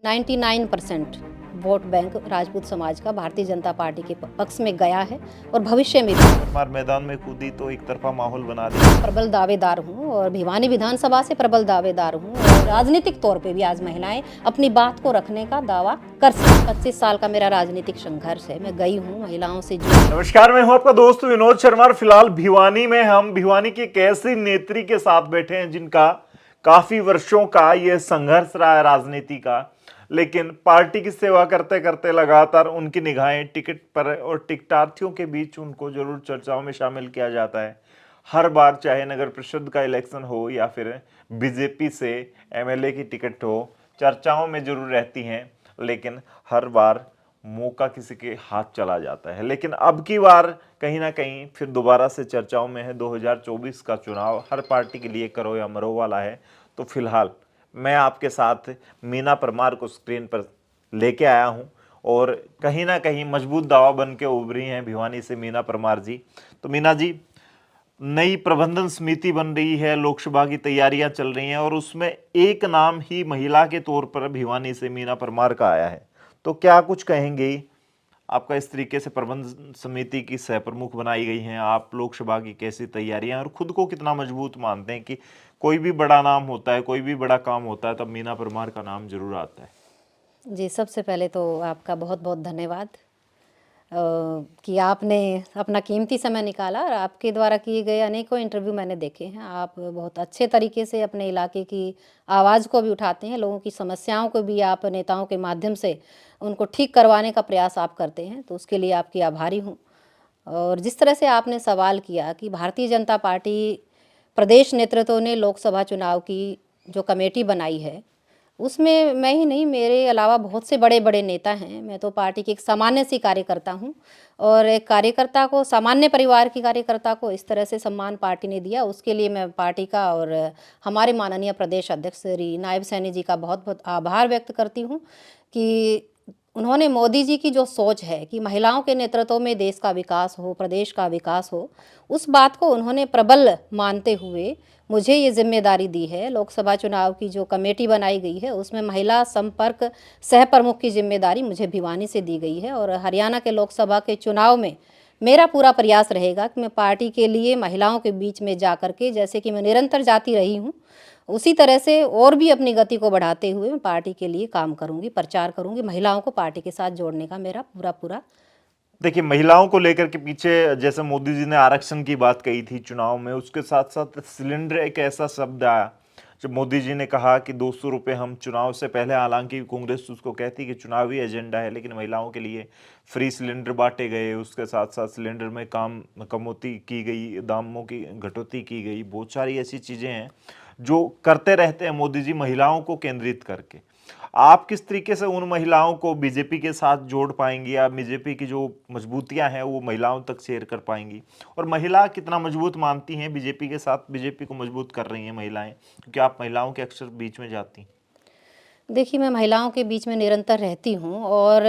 99% vote bank Rajput समाज का Bharatiya Janata party के पक्ष में गया है और भविष्य में भी। परमार मैदान में कूदी तो एक तरफा माहौल बना दिया। प्रबल दावेदार हूँ और भिवानी विधानसभा से प्रबल दावेदार हूँ और राजनीतिक तौर पे भी आज महिलाएं अपनी बात को रखने का दावा कर सकती। 25 साल का मेरा राजनीतिक संघर्ष है, मैं गई हूँ महिलाओं से जुड़ी। नमस्कार, मैं हूं आपका दोस्त विनोद शर्मा। फिलहाल भिवानी में हम भिवानी की एक ऐसी नेत्री के साथ बैठे हैं जिनका काफी वर्षों का यह संघर्ष रहा है राजनीति का, लेकिन पार्टी की सेवा करते करते लगातार उनकी निगाहें टिकट पर और टिकटार्थियों के बीच उनको जरूर चर्चाओं में शामिल किया जाता है। हर बार चाहे नगर परिषद का इलेक्शन हो या फिर बीजेपी से एमएलए की टिकट हो, चर्चाओं में जरूर रहती हैं, लेकिन हर बार मौका किसी के हाथ चला जाता है। लेकिन अब की बार कहीं ना कहीं फिर दोबारा से चर्चाओं में है। 2024 का चुनाव हर पार्टी के लिए करो या मरो वाला है। तो फिलहाल मैं आपके साथ मीना परमार को स्क्रीन पर लेके आया हूं और कहीं ना कहीं मजबूत दावा बन के उभरी हैं भिवानी से मीना परमार जी। तो मीना जी, नई प्रबंधन समिति बन रही है, लोकसभा की तैयारियां चल रही हैं और उसमें एक नाम ही महिला के तौर पर भिवानी से मीना परमार का आया है। तो क्या कुछ कहेंगे? आपका इस तरीके से प्रबंधन समिति की सह प्रमुख बनाई गई हैं, आप लोकसभा की कैसी तैयारियां और खुद को कितना मजबूत मानते हैं कि कोई भी बड़ा नाम होता है, कोई भी बड़ा काम होता है, तब मीना परमार का नाम जरूर आता है। जी, सबसे पहले तो आपका बहुत बहुत धन्यवाद कि आपने अपना कीमती समय निकाला और आपके द्वारा किए गए अनेकों इंटरव्यू मैंने देखे हैं। आप बहुत अच्छे तरीके से अपने इलाके की आवाज़ को भी उठाते हैं, लोगों की समस्याओं को भी आप नेताओं के माध्यम से उनको ठीक करवाने का प्रयास आप करते हैं, तो उसके लिए आपकी आभारी हूँ। और जिस तरह से आपने सवाल किया कि भारतीय जनता पार्टी प्रदेश नेतृत्व ने लोकसभा चुनाव की जो कमेटी बनाई है, उसमें मैं ही नहीं, मेरे अलावा बहुत से बड़े बड़े नेता हैं। मैं तो पार्टी की एक सामान्य सी कार्यकर्ता हूं और एक कार्यकर्ता को, सामान्य परिवार की कार्यकर्ता को इस तरह से सम्मान पार्टी ने दिया, उसके लिए मैं पार्टी का और हमारे माननीय प्रदेश अध्यक्ष श्री नायब सैनी जी का बहुत बहुत आभार व्यक्त करती हूं कि उन्होंने मोदी जी की जो सोच है कि महिलाओं के नेतृत्व में देश का विकास हो, प्रदेश का विकास हो, उस बात को उन्होंने प्रबल मानते हुए मुझे ये जिम्मेदारी दी है। लोकसभा चुनाव की जो कमेटी बनाई गई है उसमें महिला संपर्क सह प्रमुख की जिम्मेदारी मुझे भिवानी से दी गई है और हरियाणा के लोकसभा के चुनाव में मेरा पूरा प्रयास रहेगा कि मैं पार्टी के लिए महिलाओं के बीच में जा कर के, जैसे कि मैं निरंतर जाती रही हूँ, उसी तरह से और भी अपनी गति को बढ़ाते हुए मैं पार्टी के लिए काम करूँगी, प्रचार करूँगी। महिलाओं को पार्टी के साथ जोड़ने का मेरा पूरा देखिए, महिलाओं को लेकर के पीछे जैसे मोदी जी ने आरक्षण की बात कही थी चुनाव में, उसके साथ साथ सिलेंडर एक ऐसा शब्द आया जब मोदी जी ने कहा कि 200 रुपये हम चुनाव से पहले, हालांकि कांग्रेस उसको कहती कि चुनावी एजेंडा है, लेकिन महिलाओं के लिए फ्री सिलेंडर बांटे गए। उसके साथ साथ सिलेंडर में कमौती की गई, दामों की घटौती की गई। बहुत सारी ऐसी चीज़ें हैं जो करते रहते हैं मोदी जी महिलाओं को केंद्रित करके। आप किस तरीके से उन महिलाओं को बीजेपी के साथ जोड़ पाएंगी, या बीजेपी की जो मजबूतियां हैं वो महिलाओं तक शेयर कर पाएंगी, और महिला कितना मजबूत मानती हैं बीजेपी के साथ, बीजेपी को मजबूत कर रही हैं महिलाएं, क्योंकि आप महिलाओं के अक्सर बीच में जाती हैं? देखिए, मैं महिलाओं के बीच में निरंतर रहती हूँ और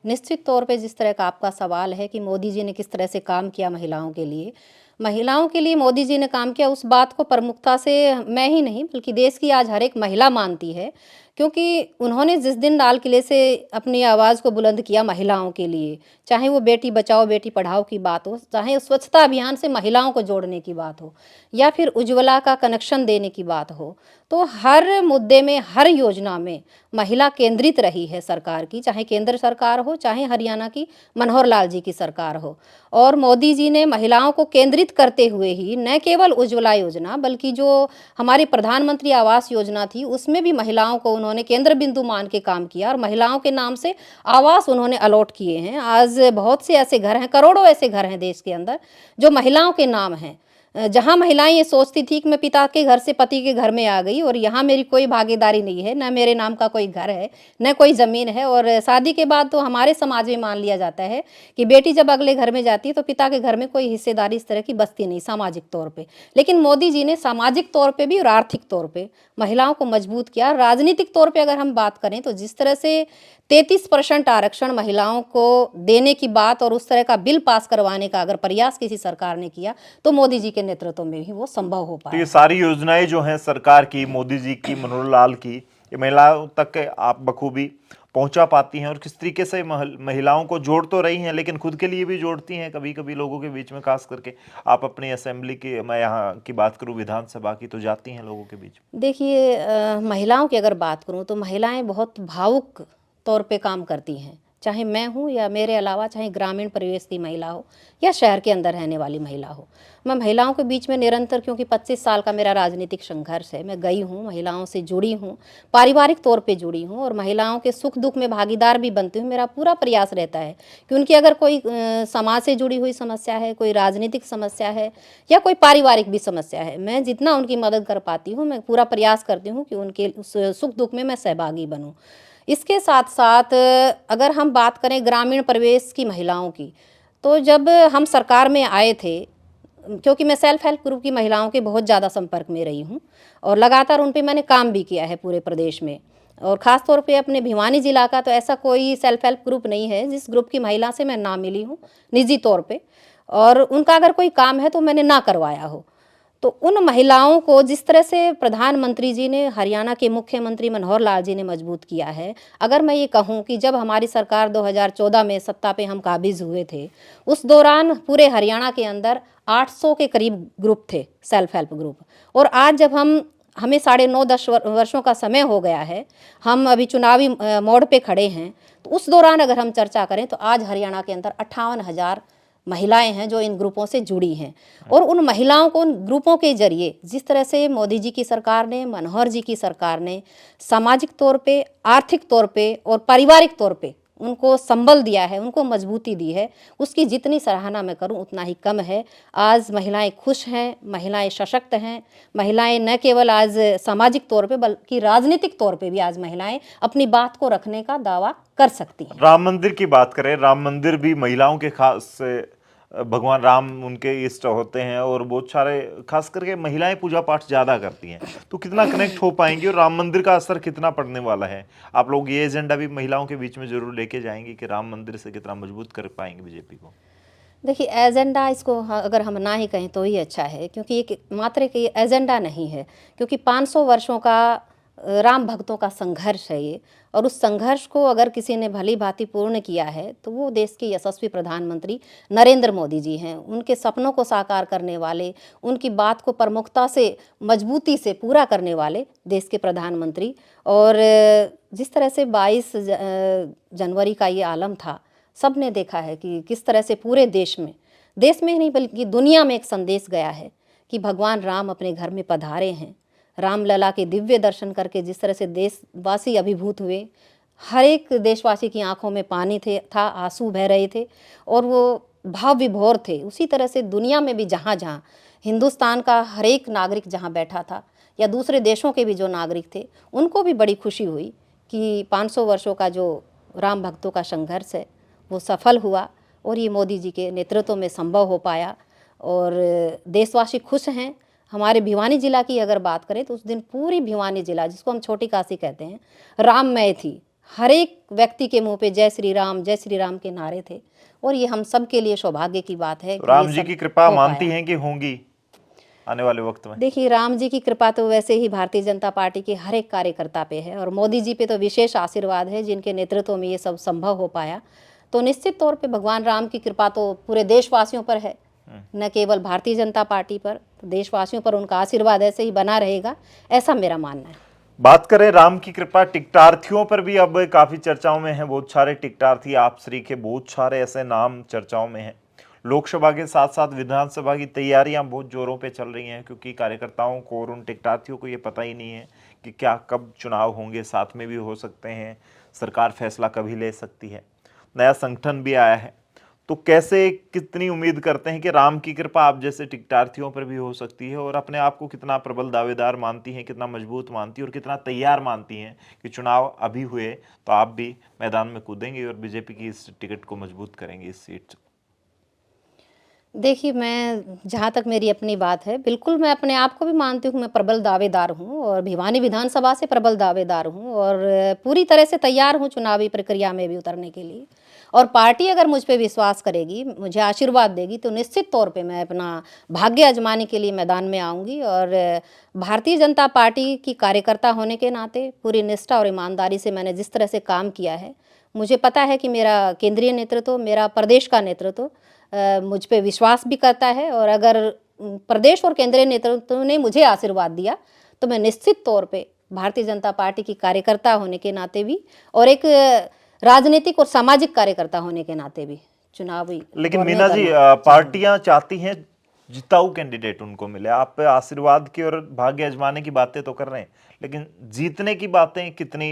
निश्चित तौर पे जिस तरह का आपका सवाल है कि मोदी जी ने किस तरह से काम किया महिलाओं के लिए मोदी जी ने काम किया, उस बात को प्रमुखता से मैं ही नहीं बल्कि देश की आज हर एक महिला मानती है, क्योंकि उन्होंने जिस दिन लाल किले से अपनी आवाज़ को बुलंद किया महिलाओं के लिए, चाहे वो बेटी बचाओ बेटी पढ़ाओ की बात हो, चाहे स्वच्छता अभियान से महिलाओं को जोड़ने की बात हो, या फिर उज्ज्वला का कनेक्शन देने की बात हो, तो हर मुद्दे में, हर योजना में महिला केंद्रित रही है सरकार की, चाहे केंद्र सरकार हो, चाहे हरियाणा की मनोहर लाल जी की सरकार हो। और मोदी जी ने महिलाओं को केंद्रित करते हुए ही न केवल उज्ज्वला योजना बल्कि जो हमारी प्रधानमंत्री आवास योजना थी उसमें भी महिलाओं को उन्होंने केंद्र बिंदु मान के काम किया और महिलाओं के नाम से आवास उन्होंने अलॉट किए हैं। आज बहुत से ऐसे घर हैं, करोड़ों ऐसे घर हैं देश के अंदर जो महिलाओं के नाम हैं। जहाँ महिलाएं ये सोचती थी कि मैं पिता के घर से पति के घर में आ गई और यहाँ मेरी कोई भागीदारी नहीं है, न मेरे नाम का कोई घर है, न कोई ज़मीन है, और शादी के बाद तो हमारे समाज में मान लिया जाता है कि बेटी जब अगले घर में जाती है तो पिता के घर में कोई हिस्सेदारी इस तरह की बसती नहीं सामाजिक तौर पे। लेकिन मोदी जी ने सामाजिक तौर पे भी और आर्थिक तौर पे महिलाओं को मजबूत किया। राजनीतिक तौर पे अगर हम बात करें तो जिस तरह से 33% आरक्षण महिलाओं को देने की बात और उस तरह का बिल पास करवाने का अगर प्रयास किसी सरकार ने किया तो मोदी जी के नेतृत्व में ही वो संभव हो तो पाया। ये सारी योजनाएं जो हैं सरकार की, मोदी जी की, मनोहर लाल की, ये महिलाओं तक आप बखूबी पहुंचा पाती हैं और किस तरीके से महिलाओं को जोड़ तो रही हैं लेकिन खुद के लिए भी जोड़ती हैं कभी कभी लोगों के बीच में, खास करके आप अपनी असेंबली की, मैं यहाँ की बात करूँ विधानसभा की, तो जाती हैं लोगों के बीच में। देखिए महिलाओं की अगर बात करूं तो महिलाएं बहुत भावुक तौर पे काम करती हैं, चाहे मैं हूं या मेरे अलावा चाहे ग्रामीण परिवेश की महिला हो या शहर के अंदर रहने वाली महिला हो। मैं महिलाओं के बीच में निरंतर, क्योंकि 25 साल का मेरा राजनीतिक संघर्ष है, मैं गई हूं, महिलाओं से जुड़ी हूं, पारिवारिक तौर पे जुड़ी हूं और महिलाओं के सुख दुख में भागीदार भी बनती हूं। मेरा पूरा प्रयास रहता है कि उनकी अगर कोई समाज से जुड़ी हुई समस्या है, कोई राजनीतिक समस्या है या कोई पारिवारिक भी समस्या है, मैं जितना उनकी मदद कर पाती हूँ मैं पूरा प्रयास करती हूँ कि उनके उस सुख दुख में मैं सहभागी बनूँ। इसके साथ साथ अगर हम बात करें ग्रामीण परिवेश की महिलाओं की, तो जब हम सरकार में आए थे, क्योंकि मैं सेल्फ हेल्प ग्रुप की महिलाओं के बहुत ज़्यादा संपर्क में रही हूँ और लगातार उन पे मैंने काम भी किया है पूरे प्रदेश में, और ख़ास तौर पे अपने भिवानी जिला का तो ऐसा कोई सेल्फ हेल्प ग्रुप नहीं है जिस ग्रुप की महिला से मैं ना मिली हूँ निजी तौर पे, और उनका अगर कोई काम है तो मैंने ना करवाया हो। तो उन महिलाओं को जिस तरह से प्रधानमंत्री जी ने, हरियाणा के मुख्यमंत्री मनोहर लाल जी ने मजबूत किया है, अगर मैं ये कहूँ कि जब हमारी सरकार 2014 में सत्ता पे हम काबिज हुए थे, उस दौरान पूरे हरियाणा के अंदर 800 के करीब ग्रुप थे, सेल्फ हेल्प ग्रुप। और आज जब हमें 9.5-10 वर्षों का समय हो गया है, हम अभी चुनावी मोड़ पे खड़े हैं, तो उस दौरान अगर हम चर्चा करें तो आज हरियाणा के अंदर 58,000 महिलाएं हैं जो इन ग्रुपों से जुड़ी हैं। और उन महिलाओं को उन ग्रुपों के जरिए जिस तरह से मोदी जी की सरकार ने, मनोहर जी की सरकार ने सामाजिक तौर पे, आर्थिक तौर पे और पारिवारिक तौर पे उनको संबल दिया है, उनको मजबूती दी है, उसकी जितनी सराहना मैं करूं उतना ही कम है। आज महिलाएं खुश हैं, महिलाएं सशक्त हैं, महिलाएं न केवल आज सामाजिक तौर पे बल्कि राजनीतिक तौर पे भी आज महिलाएं अपनी बात को रखने का दावा कर सकती हैं। राम मंदिर की बात करें, राम मंदिर भी महिलाओं के खास, भगवान राम उनके इष्ट होते हैं और बहुत सारे खास करके महिलाएं पूजा पाठ ज्यादा करती हैं, तो कितना कनेक्ट हो पाएंगी और राम मंदिर का असर कितना पड़ने वाला है? आप लोग ये एजेंडा भी महिलाओं के बीच में जरूर लेके जाएंगे कि राम मंदिर से कितना मजबूत कर पाएंगे बीजेपी को? देखिए एजेंडा इसको अगर हम ना ही कहें तो ही अच्छा है, क्योंकि ये मात्र एक एजेंडा नहीं है, क्योंकि 500 वर्षों का राम भक्तों का संघर्ष है ये, और उस संघर्ष को अगर किसी ने भली भांति पूर्ण किया है तो वो देश के यशस्वी प्रधानमंत्री नरेंद्र मोदी जी हैं। उनके सपनों को साकार करने वाले, उनकी बात को प्रमुखता से, मजबूती से पूरा करने वाले देश के प्रधानमंत्री। और जिस तरह से 22 जनवरी का ये आलम था, सब ने देखा है कि किस तरह से पूरे देश में ही नहीं बल्कि दुनिया में एक संदेश गया है कि भगवान राम अपने घर में पधारे हैं। रामलला के दिव्य दर्शन करके जिस तरह से देशवासी अभिभूत हुए, हर एक देशवासी की आंखों में पानी था, आंसू बह रहे थे और वो भाव विभोर थे। उसी तरह से दुनिया में भी जहाँ जहाँ हिंदुस्तान का हर एक नागरिक जहाँ बैठा था या दूसरे देशों के भी जो नागरिक थे, उनको भी बड़ी खुशी हुई कि 500 वर्षों का जो राम भक्तों का संघर्ष है वो सफल हुआ और ये मोदी जी के नेतृत्व में संभव हो पाया और देशवासी खुश हैं। हमारे भिवानी जिला की अगर बात करें तो उस दिन पूरी भिवानी जिला, जिसको हम छोटी काशी कहते हैं, राममय थी। हर एक व्यक्ति के मुंह पे जय श्री राम के नारे थे और ये हम सब के लिए सौभाग्य की बात है। राम जी की कृपा मानती हैं कि होंगी आने वाले वक्त में? देखिए राम जी की कृपा तो वैसे ही भारतीय जनता पार्टी के हर एक कार्यकर्ता पे है और मोदी जी पे तो विशेष आशीर्वाद है जिनके नेतृत्व में ये सब संभव हो पाया। तो निश्चित तौर पे भगवान राम की कृपा तो पूरे देशवासियों पर है, न केवल भारतीय जनता पार्टी पर, तो देशवासियों पर उनका आशीर्वाद ऐसे ही बना रहेगा, ऐसा मेरा मानना है। बात करें राम की कृपा, टिकटार्थियों पर भी अब काफी चर्चाओं में है। बहुत सारे टिकटार्थी, आप श्री के बहुत सारे ऐसे नाम चर्चाओं में हैं। लोकसभा के साथ साथ विधानसभा की तैयारियां बहुत जोरों पे चल रही हैं, क्योंकि कार्यकर्ताओं को और उन टिकटार्थियों को ये पता ही नहीं है कि क्या कब चुनाव होंगे, साथ में भी हो सकते हैं, सरकार फैसला कभी ले सकती है, नया संगठन भी आया है। तो कैसे, कितनी उम्मीद करते हैं कि राम की कृपा आप जैसे टिकटार्थियों पर भी हो सकती है, और अपने आप को कितना प्रबल दावेदार मानती हैं, कितना मजबूत मानती हैं और कितना तैयार मानती हैं कि चुनाव अभी हुए तो आप भी मैदान में कूदेंगे और बीजेपी की इस टिकट को मजबूत करेंगे, इस सीट? देखिए, मैं जहाँ तक मेरी अपनी बात है, बिल्कुल मैं अपने आप को भी मानती हूँ, मैं प्रबल दावेदार हूँ और भिवानी विधानसभा से प्रबल दावेदार हूँ और पूरी तरह से तैयार हूँ चुनावी प्रक्रिया में भी उतरने के लिए। और पार्टी अगर मुझ पे विश्वास करेगी, मुझे आशीर्वाद देगी, तो निश्चित तौर पे मैं अपना भाग्य आज़माने के लिए मैदान में आऊँगी और भारतीय जनता पार्टी की कार्यकर्ता होने के नाते पूरी निष्ठा और ईमानदारी से मैंने जिस तरह से काम किया है, मुझे पता है कि मेरा केंद्रीय नेतृत्व, मेरा प्रदेश का नेतृत्व मुझ पे विश्वास भी करता है और अगर प्रदेश और केंद्रीय नेतृत्व ने मुझे आशीर्वाद दिया तो मैं निश्चित तौर पे भारतीय जनता पार्टी की कार्यकर्ता होने के नाते भी और एक राजनीतिक और सामाजिक कार्यकर्ता होने के नाते भी चुनावी लेकिन दौर में मीना जी, उतरना पार्टियां चाहती हैं जिताऊ कैंडिडेट उनको मिले। आप आशीर्वाद की और भाग्य आजमाने की बातें तो कर रहे हैं, लेकिन जीतने की बातें कितनी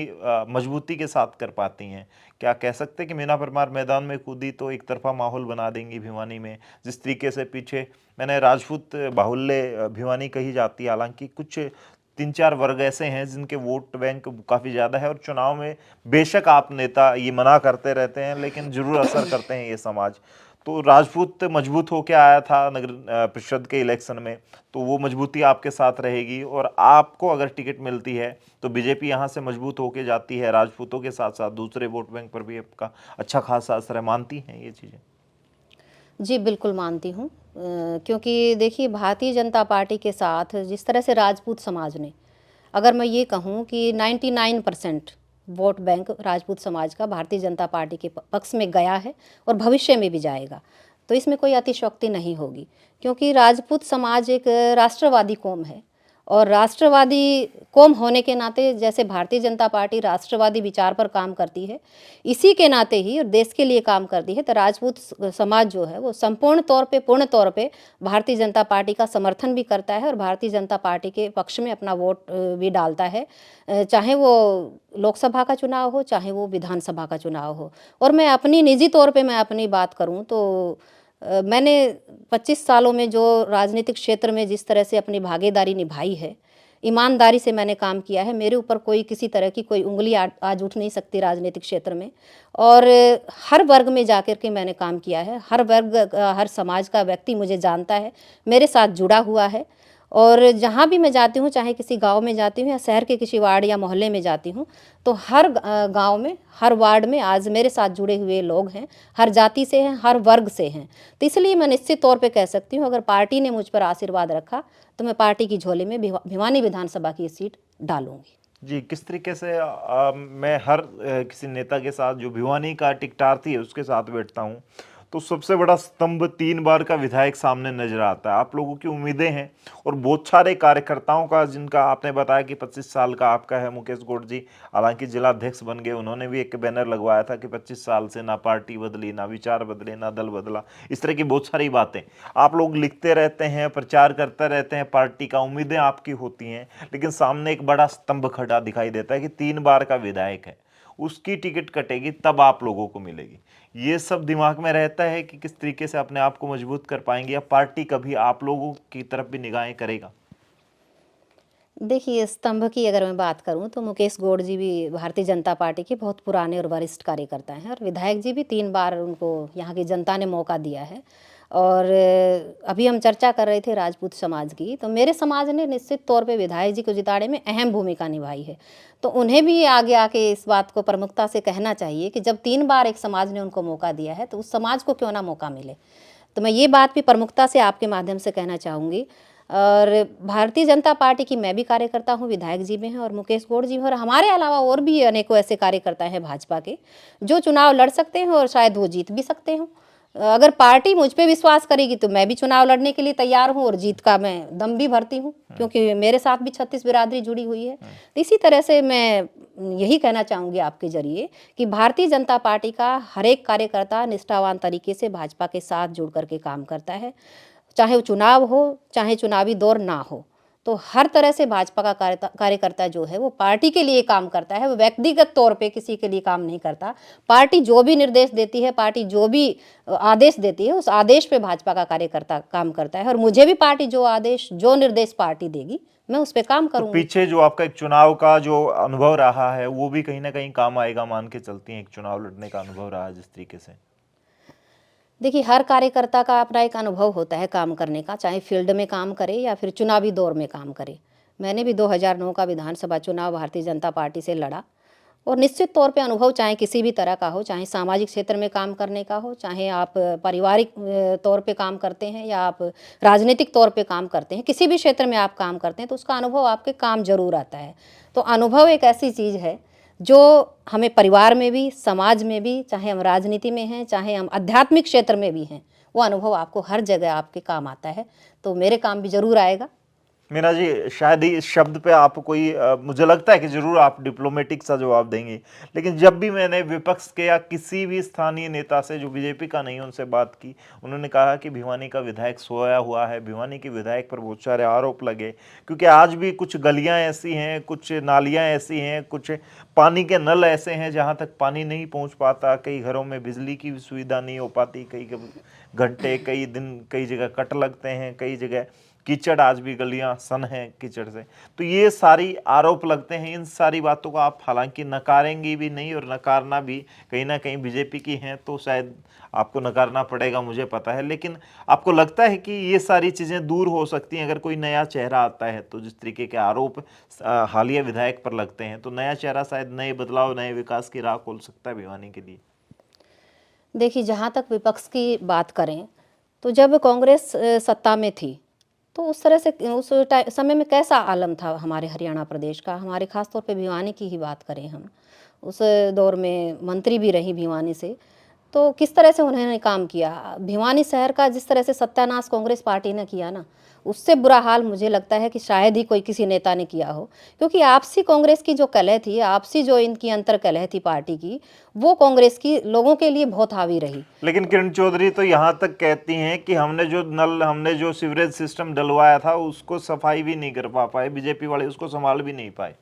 मजबूती के साथ कर पाती हैं? क्या कह सकते हैं कि मीना परमार मैदान में कूदी तो एक तरफा माहौल बना देंगी भिवानी में? जिस तरीके से पीछे मैंने राजपूत बाहुल्य भिवानी कही जाती है, हालांकि कुछ 3-4 वर्ग ऐसे हैं जिनके वोट बैंक काफ़ी ज़्यादा है और चुनाव में बेशक आप नेता ये मना करते रहते हैं, लेकिन ज़रूर असर करते हैं ये समाज। तो राजपूत मजबूत होके आया था नगर परिषद के इलेक्शन में, तो वो मजबूती आपके साथ रहेगी और आपको अगर टिकट मिलती है तो बीजेपी यहाँ से मजबूत होके जाती है, राजपूतों के साथ साथ दूसरे वोट बैंक पर भी आपका अच्छा खासा असर है। मानती हैं ये चीज़ें? जी, बिल्कुल मानती हूँ। क्योंकि देखिए भारतीय जनता पार्टी के साथ जिस तरह से राजपूत समाज ने, अगर मैं ये कहूँ कि 99% वोट बैंक राजपूत समाज का भारतीय जनता पार्टी के पक्ष में गया है और भविष्य में भी जाएगा, तो इसमें कोई अतिशयोक्ति नहीं होगी। क्योंकि राजपूत समाज एक राष्ट्रवादी कौम है और राष्ट्रवादी कौम होने के नाते जैसे भारतीय जनता पार्टी राष्ट्रवादी विचार पर काम करती है, इसी के नाते ही और देश के लिए काम करती है, तो राजपूत समाज जो है वो संपूर्ण तौर पे, पूर्ण तौर पे भारतीय जनता पार्टी का समर्थन भी करता है और भारतीय जनता पार्टी के पक्ष में अपना वोट भी डालता है, चाहे वो लोकसभा का चुनाव हो, चाहे वो विधानसभा का चुनाव हो। और मैं अपनी निजी तौर पे मैं अपनी बात करूँ तो मैंने 25 सालों में जो राजनीतिक क्षेत्र में जिस तरह से अपनी भागीदारी निभाई है, ईमानदारी से मैंने काम किया है, मेरे ऊपर कोई किसी तरह की कोई उँगली आज उठ नहीं सकती राजनीतिक क्षेत्र में। और हर वर्ग में जाकर के मैंने काम किया है, हर वर्ग हर समाज का व्यक्ति मुझे जानता है, मेरे साथ जुड़ा हुआ है और जहाँ भी मैं जाती हूँ, चाहे किसी गांव में जाती हूँ या शहर के किसी वार्ड या मोहल्ले में जाती हूँ, तो हर गांव में, हर वार्ड में आज मेरे साथ जुड़े हुए लोग हैं, हर जाति से हैं, हर वर्ग से हैं। तो इसलिए मैं निश्चित तौर पे कह सकती हूँ, अगर पार्टी ने मुझ पर आशीर्वाद रखा तो मैं पार्टी की झोली में भिवानी विधानसभा की सीट डालूंगी। जी, किस तरीके से मैं हर किसी नेता के साथ जो भिवानी का टिकटार्थी है उसके साथ बैठता हूँ, तो सबसे बड़ा स्तंभ 3 बार का विधायक सामने नजर आता है। आप लोगों की उम्मीदें हैं और बहुत सारे कार्यकर्ताओं का, जिनका आपने बताया कि 25 साल का आपका है मुकेश गौड़ जी, हालांकि जिला अध्यक्ष बन गए, उन्होंने भी एक बैनर लगवाया था कि 25 साल से ना पार्टी बदली, ना विचार बदले, ना दल बदला। इस तरह की बहुत सारी बातें आप लोग लिखते रहते हैं, प्रचार करते रहते हैं, पार्टी का उम्मीदें आपकी होती हैं, लेकिन सामने एक बड़ा स्तंभ खड़ा दिखाई देता है कि 3 बार का विधायक है, उसकी टिकट कटेगी तब आप लोगों को मिलेगी। ये सब दिमाग में रहता है कि किस तरीके से अपने आप को मजबूत कर पाएंगे, या पार्टी कभी आप लोगों की तरफ भी निगाहें करेगा? देखिए, स्तंभ की अगर मैं बात करूं तो मुकेश गौड़ जी भी भारतीय जनता पार्टी के बहुत पुराने और वरिष्ठ कार्यकर्ता हैं और विधायक जी भी 3 बार उनको यहाँ की जनता ने मौका दिया है। और अभी हम चर्चा कर रहे थे राजपूत समाज की, तो मेरे समाज ने निश्चित तौर पे विधायक जी को जिताने में अहम भूमिका निभाई है। तो उन्हें भी आगे आके इस बात को प्रमुखता से कहना चाहिए कि जब 3 बार एक समाज ने उनको मौका दिया है तो उस समाज को क्यों ना मौका मिले। तो मैं ये बात भी प्रमुखता से आपके माध्यम से कहना चाहूँगी। और भारतीय जनता पार्टी की मैं भी कार्यकर्ता हूँ, विधायक जी में हैं और मुकेश गौड़ जी में, और हमारे अलावा और भी अनेकों ऐसे कार्यकर्ता हैं भाजपा के जो चुनाव लड़ सकते हैं और शायद वो जीत भी सकते हों। अगर पार्टी मुझ पे विश्वास करेगी तो मैं भी चुनाव लड़ने के लिए तैयार हूँ और जीत का मैं दम भी भरती हूँ, क्योंकि मेरे साथ भी 36 बिरादरी जुड़ी हुई है। तो इसी तरह से मैं यही कहना चाहूँगी आपके जरिए कि भारतीय जनता पार्टी का हर एक कार्यकर्ता निष्ठावान तरीके से भाजपा के साथ जुड़ करके काम करता है, चाहे वो चुनाव हो, चाहे चुनावी दौर ना हो। तो हर तरह से भाजपा का कार्यकर्ता जो है वो पार्टी के लिए काम करता है, वो व्यक्तिगत तौर पे किसी के लिए काम नहीं करता। पार्टी जो भी निर्देश देती है, पार्टी जो भी आदेश देती है, उस आदेश पे भाजपा का कार्यकर्ता काम करता है और मुझे भी पार्टी जो आदेश, जो निर्देश पार्टी देगी, मैं उस पे काम तो करूँगी। पीछे जो आपका एक चुनाव का जो अनुभव रहा है वो भी कहीं ना कहीं काम आएगा, मान के चलती हैं? एक चुनाव लड़ने का अनुभव रहा है जिस तरीके से। देखिए, हर कार्यकर्ता का अपना एक अनुभव होता है काम करने का, चाहे फील्ड में काम करे या फिर चुनावी दौर में काम करे। मैंने भी 2009 का विधानसभा चुनाव भारतीय जनता पार्टी से लड़ा और निश्चित तौर पे अनुभव चाहे किसी भी तरह का हो, चाहे सामाजिक क्षेत्र में काम करने का हो, चाहे आप पारिवारिक तौर पे काम करते हैं या आप राजनीतिक तौर पे काम करते हैं, किसी भी क्षेत्र में आप काम करते हैं तो उसका अनुभव आपके काम ज़रूर आता है। तो अनुभव एक ऐसी चीज़ है जो हमें परिवार में भी, समाज में भी, चाहे हम राजनीति में हैं, चाहे हम आध्यात्मिक क्षेत्र में भी हैं, वो अनुभव आपको हर जगह आपके काम आता है। तो मेरे काम भी ज़रूर आएगा। मीना जी, शायद ही इस शब्द पे आप कोई मुझे लगता है कि जरूर आप डिप्लोमेटिक सा जवाब देंगे, लेकिन जब भी मैंने विपक्ष के या किसी भी स्थानीय नेता से जो बीजेपी का नहीं उनसे बात की, उन्होंने कहा कि भिवानी का विधायक सोया हुआ है, भिवानी के विधायक पर बहुत सारे आरोप लगे, क्योंकि आज भी कुछ गलियां ऐसी हैं, कुछ नालियां ऐसी हैं, कुछ पानी के नल ऐसे हैं जहां तक पानी नहीं पहुंच पाता, कई घरों में बिजली की भी सुविधा नहीं हो पाती, कई घंटे, कई दिन, कई जगह कट लगते हैं, कई जगह कीचड़, आज भी गलियां सन हैं कीचड़ से। तो ये सारी आरोप लगते हैं। इन सारी बातों को आप हालांकि नकारेंगी भी नहीं, और नकारना भी कहीं ना कहीं बीजेपी की हैं तो शायद आपको नकारना पड़ेगा, मुझे पता है। लेकिन आपको लगता है कि ये सारी चीज़ें दूर हो सकती हैं अगर कोई नया चेहरा आता है? तो जिस तरीके के आरोप हालिया विधायक पर लगते हैं, तो नया चेहरा शायद नए बदलाव, नए विकास की राह खोल सकता है भिवानी के लिए। देखिए, जहाँ तक विपक्ष की बात करें तो जब कांग्रेस सत्ता में थी तो उस तरह से उस समय में कैसा आलम था हमारे हरियाणा प्रदेश का, हमारे ख़ास तौर पे भिवानी की ही बात करें हम, उस दौर में मंत्री भी रही भिवानी से, तो किस तरह से उन्होंने काम किया। भिवानी शहर का जिस तरह से सत्यानाश कांग्रेस पार्टी ने किया ना, उससे बुरा हाल मुझे लगता है कि शायद ही कोई किसी नेता ने किया हो। क्योंकि आपसी कांग्रेस की जो कलह थी, आपसी जो इनकी अंतर कलह थी पार्टी की, वो कांग्रेस की लोगों के लिए बहुत हावी रही। लेकिन किरण चौधरी तो यहाँ तक कहती हैं कि हमने जो सीवरेज सिस्टम डलवाया था उसको सफाई भी नहीं कर पाए, बीजेपी वाले उसको संभाल भी नहीं पाए।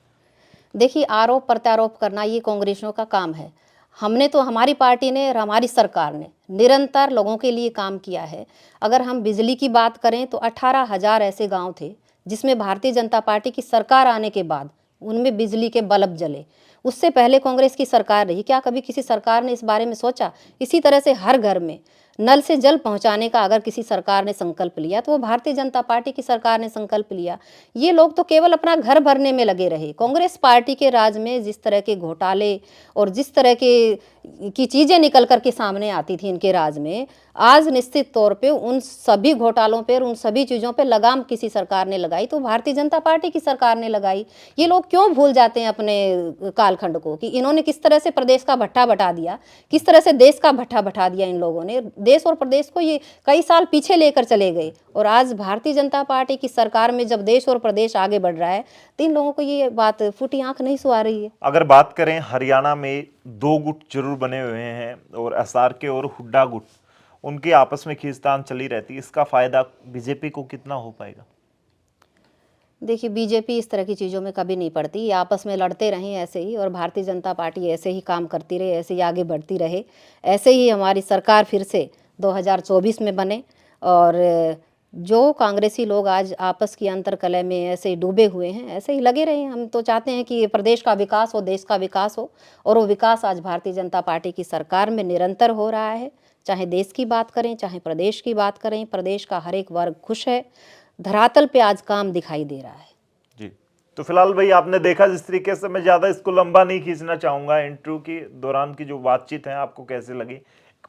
देखिए, आरोप प्रत्यारोप करना ये कांग्रेसियों का काम है। हमने तो, हमारी पार्टी ने और हमारी सरकार ने निरंतर लोगों के लिए काम किया है। अगर हम बिजली की बात करें तो 18,000 ऐसे गांव थे जिसमें भारतीय जनता पार्टी की सरकार आने के बाद उनमें बिजली के बल्ब जले। उससे पहले कांग्रेस की सरकार रही, क्या कभी किसी सरकार ने इस बारे में सोचा? इसी तरह से हर घर में नल से जल पहुंचाने का अगर किसी सरकार ने संकल्प लिया तो वो भारतीय जनता पार्टी की सरकार ने संकल्प लिया। ये लोग तो केवल अपना घर भरने में लगे रहे। कांग्रेस पार्टी के राज में जिस तरह के घोटाले और जिस तरह की चीज़ें निकल कर के सामने आती थी इनके राज में, आज निश्चित तौर पे उन सभी घोटालों पर, उन सभी चीज़ों पे लगाम किसी सरकार ने लगाई तो भारतीय जनता पार्टी की सरकार ने लगाई। ये लोग क्यों भूल जाते हैं अपने कालखंड को कि इन्होंने किस तरह से प्रदेश का भट्ठा बटा दिया, किस तरह से देश का भट्ठा बटा दिया इन लोगों ने। देश और प्रदेश को ये कई साल पीछे लेकर चले गए, और आज भारतीय जनता पार्टी की सरकार में जब देश और प्रदेश आगे बढ़ रहा है तो इन लोगों को ये बात फूटी आंख नहीं सुहा रही है। अगर बात करें, हरियाणा में दो गुट जरूर बने हुए हैं, और SRK और हुड्डा गुट, उनकी आपस में खींचतान चली रहती है। इसका फायदा बीजेपी को कितना हो पाएगा? देखिए, बीजेपी इस तरह की चीज़ों में कभी नहीं पड़ती, ये आपस में लड़ते रहें ऐसे ही, और भारतीय जनता पार्टी ऐसे ही काम करती रहे, ऐसे ही आगे बढ़ती रहे, ऐसे ही हमारी सरकार फिर से 2024 में बने। और जो कांग्रेसी लोग आज आपस की अंतर्कलह में ऐसे ही डूबे हुए हैं, ऐसे ही लगे रहें। हम तो चाहते हैं कि प्रदेश का विकास हो, देश का विकास हो, और वो विकास आज भारतीय जनता पार्टी की सरकार में निरंतर हो रहा है। चाहे देश की बात करें, चाहे प्रदेश की बात करें, प्रदेश का हर एक वर्ग खुश है। धरातल पे आज काम दिखाई दे रहा है। जी, तो फिलहाल भाई आपने देखा, जिस तरीके से, मैं ज़्यादा इसको लंबा नहीं खींचना चाहूँगा, इंटरव्यू के दौरान की जो बातचीत है आपको कैसे लगी?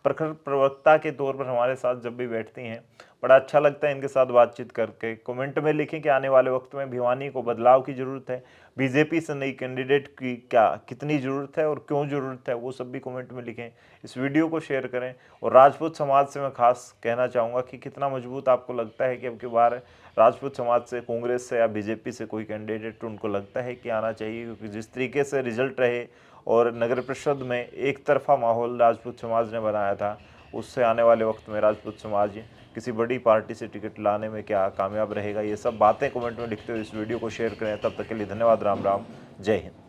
प्रखर प्रवक्ता के तौर पर हमारे साथ जब भी बैठती हैं, बड़ा अच्छा लगता है इनके साथ बातचीत करके। कमेंट में लिखें कि आने वाले वक्त में भिवानी को बदलाव की ज़रूरत है, बीजेपी से नई कैंडिडेट की कितनी ज़रूरत है और क्यों ज़रूरत है, वो सब भी कमेंट में लिखें। इस वीडियो को शेयर करें। और राजपूत समाज से मैं खास कहना चाहूँगा कि कितना मजबूत आपको लगता है कि अब की बार राजपूत समाज से, कांग्रेस से या बीजेपी से कोई कैंडिडेट उनको लगता है कि आना चाहिए? क्योंकि जिस तरीके से रिजल्ट रहे और नगर परिषद में एक तरफा माहौल राजपूत समाज ने बनाया था, उससे आने वाले वक्त में राजपूत समाज किसी बड़ी पार्टी से टिकट लाने में क्या कामयाब रहेगा? ये सब बातें कमेंट में लिखते हुए इस वीडियो को शेयर करें। तब तक के लिए धन्यवाद। राम राम, जय हिंद।